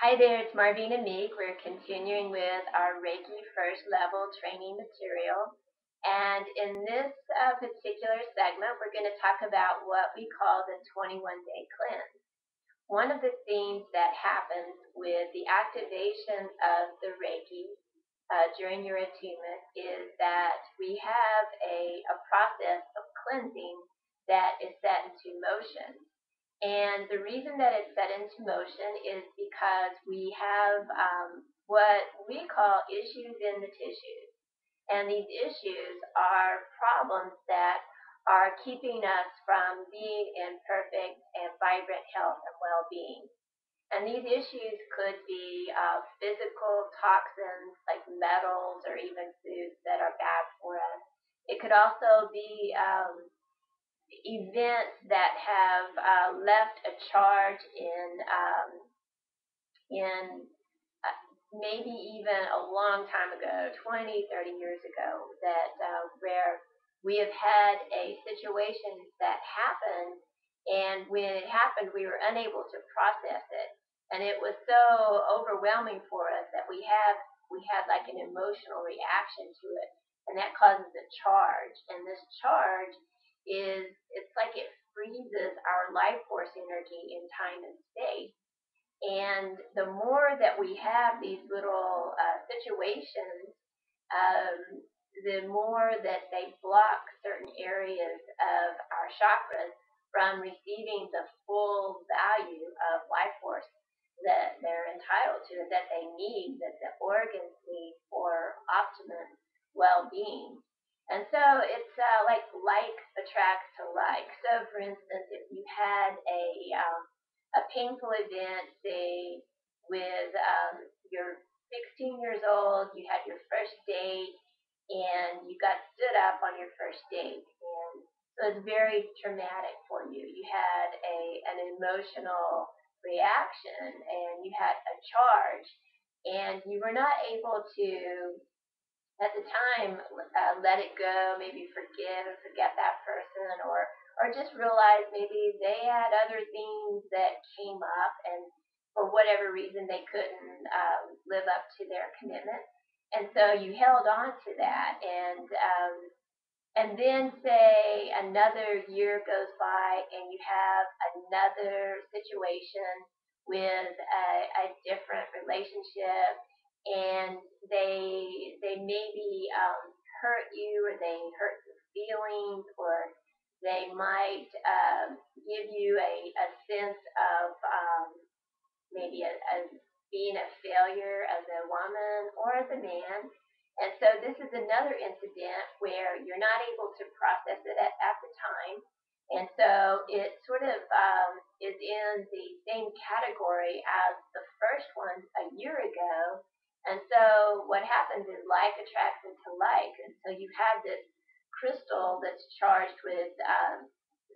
Hi there, it's MarVeena Reiki. We're continuing with our Reiki first level training material. And in this particular segment, we're going to talk about what we call the 21-day cleanse. One of the things that happens with the activation of the Reiki during your attunement is that we have a process of cleansing that is set into motion. And the reason that it's set into motion is because we have what we call issues in the tissues. And these issues are problems that are keeping us from being in perfect and vibrant health and well-being. And these issues could be physical toxins like metals or even foods that are bad for us. It could also be events that have left a charge in maybe even a long time ago, 20, 30 years ago, that where we have had a situation that happened, and when it happened, we were unable to process it, and it was so overwhelming for us that we had like an emotional reaction to it, and that causes a charge, and this charge it's like it freezes our life force energy in time and space. And the more that we have these little situations, the more that they block certain areas of our chakras from receiving the full value of life force that they're entitled to, that they need, that the organs need for optimum well-being. And so it's like attracts to like. So, for instance, if you had a painful event, say with you're 16 years old, you had your first date, and you got stood up on your first date, and so it's very traumatic for you. You had an emotional reaction, and you had a charge, and you were not able to at the time let it go, maybe forgive and forget that person, or just realize maybe they had other things that came up, and for whatever reason they couldn't live up to their commitment, and so you held on to that, and then say another year goes by and you have another situation with a different relationship, and they maybe hurt you, or they hurt your feelings, or they might give you a sense of maybe as being a failure as a woman or as a man. And so this is another incident where you're not able to process it at the time. And so it sort of is in the same category as the first one a year ago. And so what happens is like attracts into like. And so you have this crystal that's charged with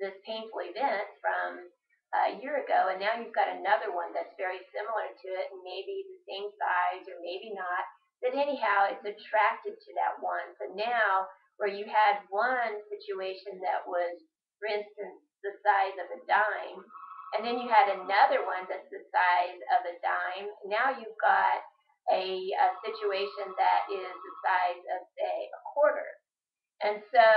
this painful event from a year ago, and now you've got another one that's very similar to it, and maybe the same size or maybe not. But anyhow, it's attracted to that one. So now, where you had one situation that was, for instance, the size of a dime, and then you had another one that's the size of a dime, now you've got a situation that is the size of, say, a quarter. And so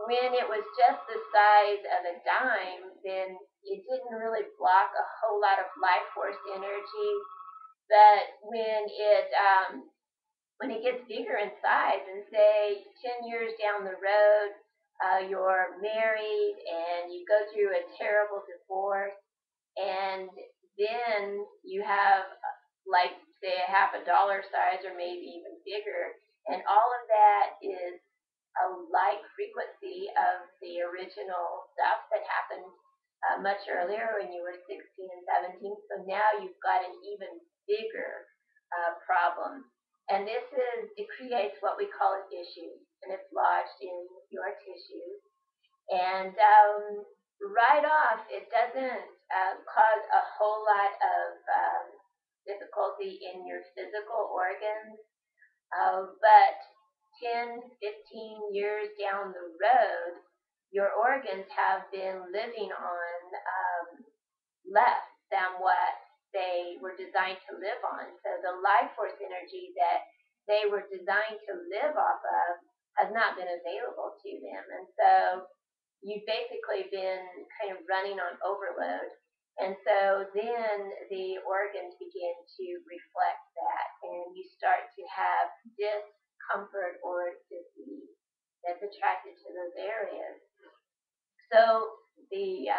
when it was just the size of a dime, then it didn't really block a whole lot of life force energy. But when it gets bigger in size, and say 10 years down the road, you're married and you go through a terrible divorce, and then you have like say a half a dollar size or maybe even bigger, and all of that is a like frequency of the original stuff that happened much earlier when you were 16 and 17. So now you've got an even bigger problem. And it creates what we call an issue, and it's lodged in your tissues. And right off, it doesn't cause a whole lot of difficulty in your physical organs, but 10, 15 years down the road, your organs have been living on less than what they were designed to live on. So the life force energy that they were designed to live off of has not been available to them. And so you've basically been kind of running on overload. And so then the organs begin to reflect that, and you start to have discomfort or disease that's attracted to those areas. So the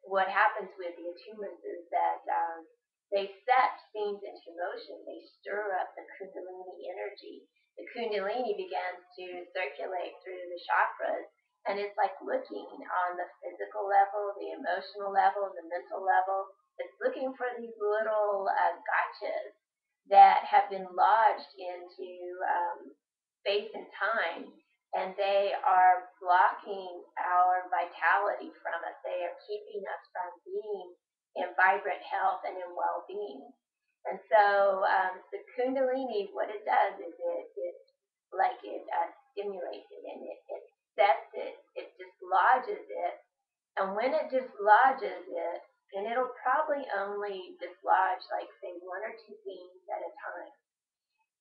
what happens with the attunements is that they set things into motion. They stir up the Kundalini energy. The Kundalini begins to circulate through the chakras, and it's like looking on the physical level, the emotional level, the mental level. It's looking for these little gotchas that have been lodged into space and time, and they are blocking our vitality from us. They are keeping us from being in vibrant health and in well-being. And so the Kundalini, what it does is it stimulates it, and it sets it, it dislodges it. And when it dislodges it, and it'll probably only dislodge like say one or two things at a time.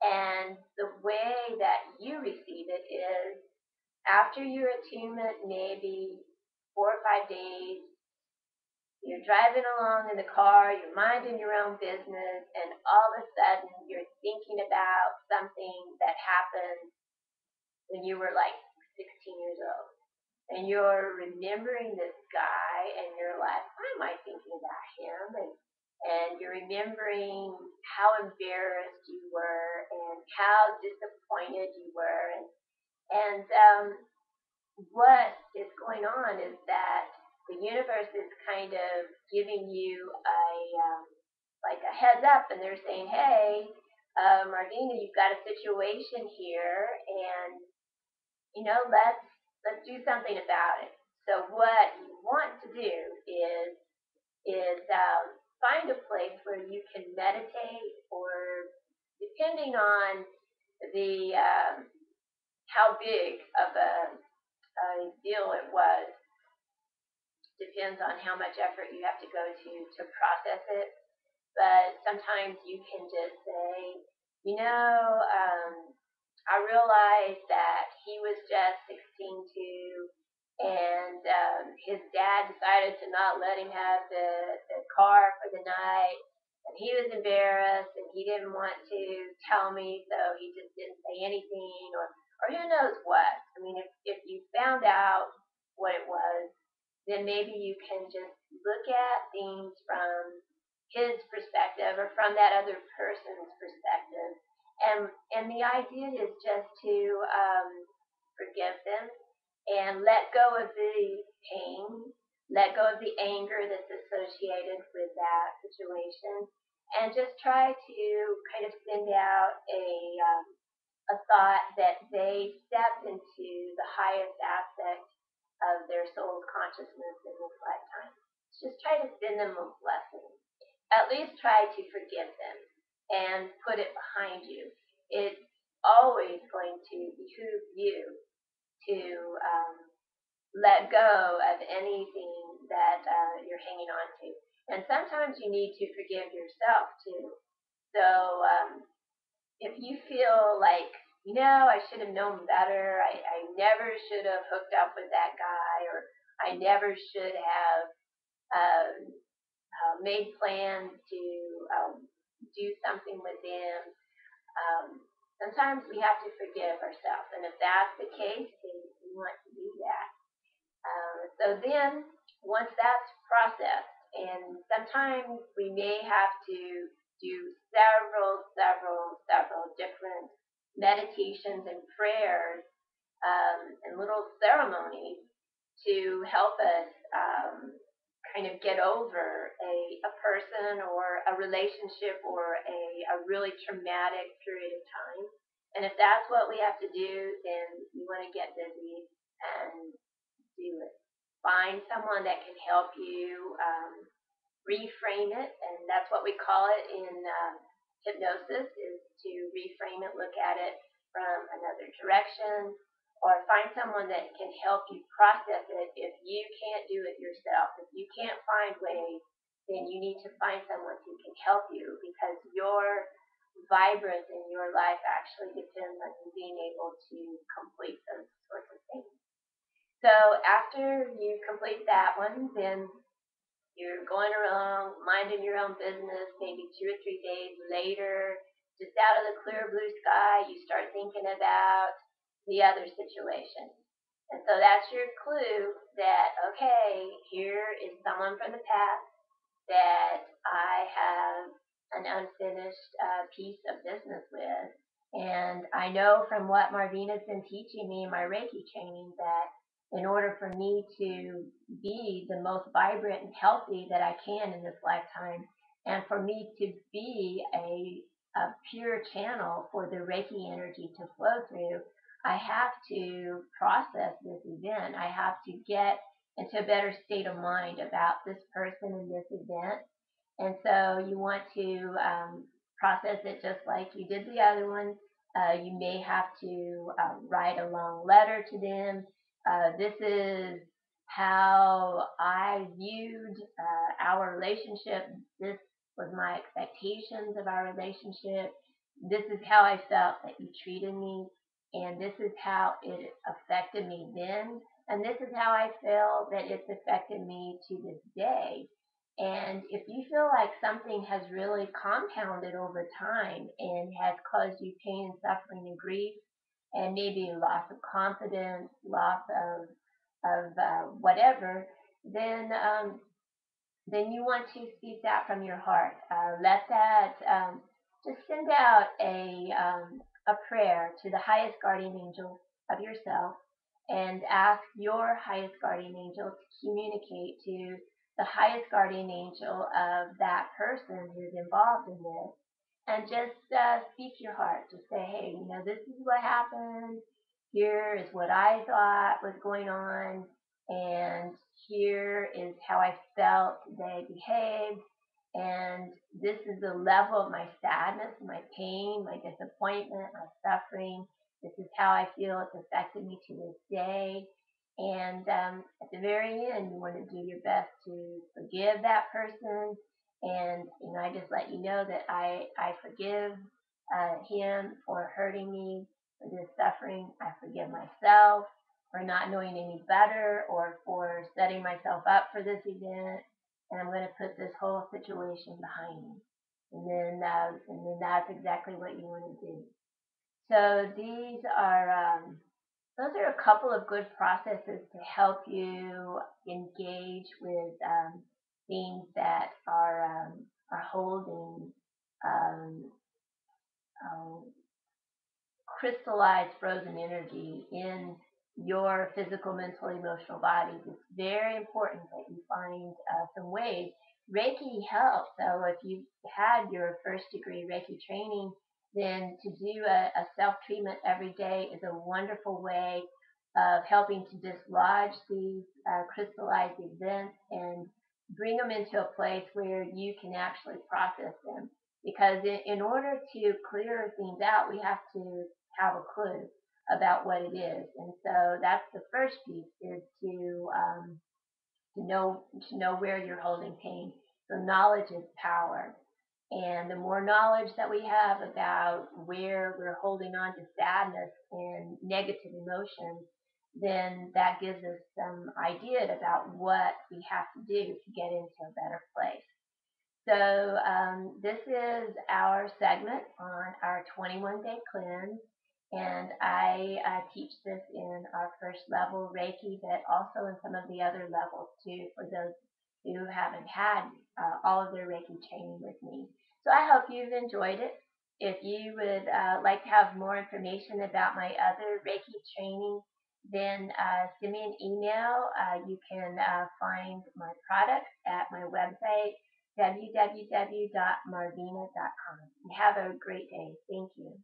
And the way that you receive it is after your attunement, maybe 4 or 5 days, you're driving along in the car, you're minding your own business, and all of a sudden you're thinking about something that happened when you were like 16 years old. And you're remembering this guy, and you're like, why am I thinking about him? And you're remembering how embarrassed you were and how disappointed you were. And what is going on is that the universe is kind of giving you like a heads up, and they're saying, hey, MarVeena, you've got a situation here, and let's do something about it. So what you want to do is find a place where you can meditate, or depending on the how big of a deal it was, depends on how much effort you have to go to process it. But sometimes you can just say, I realized that he was just 16 too, and his dad decided to not let him have the car for the night, and he was embarrassed, and he didn't want to tell me, so he just didn't say anything, or who knows what. I mean, if you found out what it was, then maybe you can just look at things from his perspective or from that other person's perspective. And the idea is just to forgive them and let go of the pain, let go of the anger that's associated with that situation, and just try to kind of send out a thought that they stepped into the highest aspect of their soul's consciousness in this lifetime. Just try to send them a blessing. At least try to forgive them and put it behind you. It's always going to behoove you to let go of anything that you're hanging on to. And sometimes you need to forgive yourself too. So if you feel like, I should have known better, I never should have hooked up with that guy, or I never should have made plans to do something with them. Sometimes we have to forgive ourselves, and if that's the case, then we want to do that. So then, once that's processed, and sometimes we may have to do several different meditations and prayers and little ceremonies to help us kind of get over a person or a relationship or a really traumatic period of time. And if that's what we have to do, then we want to get busy and do it. Find someone that can help you reframe it, and that's what we call it in hypnosis, is to reframe it, look at it from another direction, or find someone that can help you process it if you can't do it yourself, if you can't find ways then you need to find someone who can help you, because your vibrance in your life actually depends on you being able to complete those sorts of things. So after you complete that one, then you're going around minding your own business. Maybe 2 or 3 days later, just out of the clear blue sky, you start thinking about the other situation. And so that's your clue that, okay, here is someone from the past that I have an unfinished piece of business with. And I know from what MarVeena's been teaching me in my Reiki training that in order for me to be the most vibrant and healthy that I can in this lifetime, and for me to be a pure channel for the Reiki energy to flow through, I have to process this event. I have to get into a better state of mind about this person and this event. And so you want to process it just like you did the other one. You may have to write a long letter to them. This is how I viewed our relationship. This was my expectations of our relationship. This is how I felt that you treated me. And this is how it affected me then. And this is how I feel that it's affected me to this day. And if you feel like something has really compounded over time and has caused you pain and suffering and grief, and maybe loss of confidence, loss of whatever, then you want to speak that from your heart. Let that just send out a prayer to the highest guardian angel of yourself, and ask your highest guardian angel to communicate to the highest guardian angel of that person who's involved in this, and just speak your heart. Just say, hey, this is what happened. Here is what I thought was going on, and here is how I felt they behaved, and this is the level of my sadness, my pain, my disappointment, my suffering. This is how I feel it's affected me to this day. And at the very end, you want to do your best to forgive that person. And I just let you know that I forgive him for hurting me, for this suffering. I forgive myself for not knowing any better, or for setting myself up for this event. And I'm going to put this whole situation behind me. And then that's exactly what you want to do. So those are a couple of good processes to help you engage with things that are holding um, uh, crystallized frozen energy in your physical, mental, emotional bodies. It's very important that you find some ways. Reiki helps. So if you've had your first degree Reiki training, then to do a self-treatment every day is a wonderful way of helping to dislodge these crystallized events and bring them into a place where you can actually process them. Because in order to clear things out, we have to have a clue about what it is. And so that's the first piece, is to know where you're holding pain. So knowledge is power. And the more knowledge that we have about where we're holding on to sadness and negative emotions, then that gives us some idea about what we have to do to get into a better place. So this is our segment on our 21-day cleanse, and I teach this in our first level Reiki, but also in some of the other levels too, for those who haven't had all of their Reiki training with me. So I hope you've enjoyed it. If you would like to have more information about my other Reiki training, then send me an email. You can find my products at my website, www.marveena.com. Have a great day. Thank you.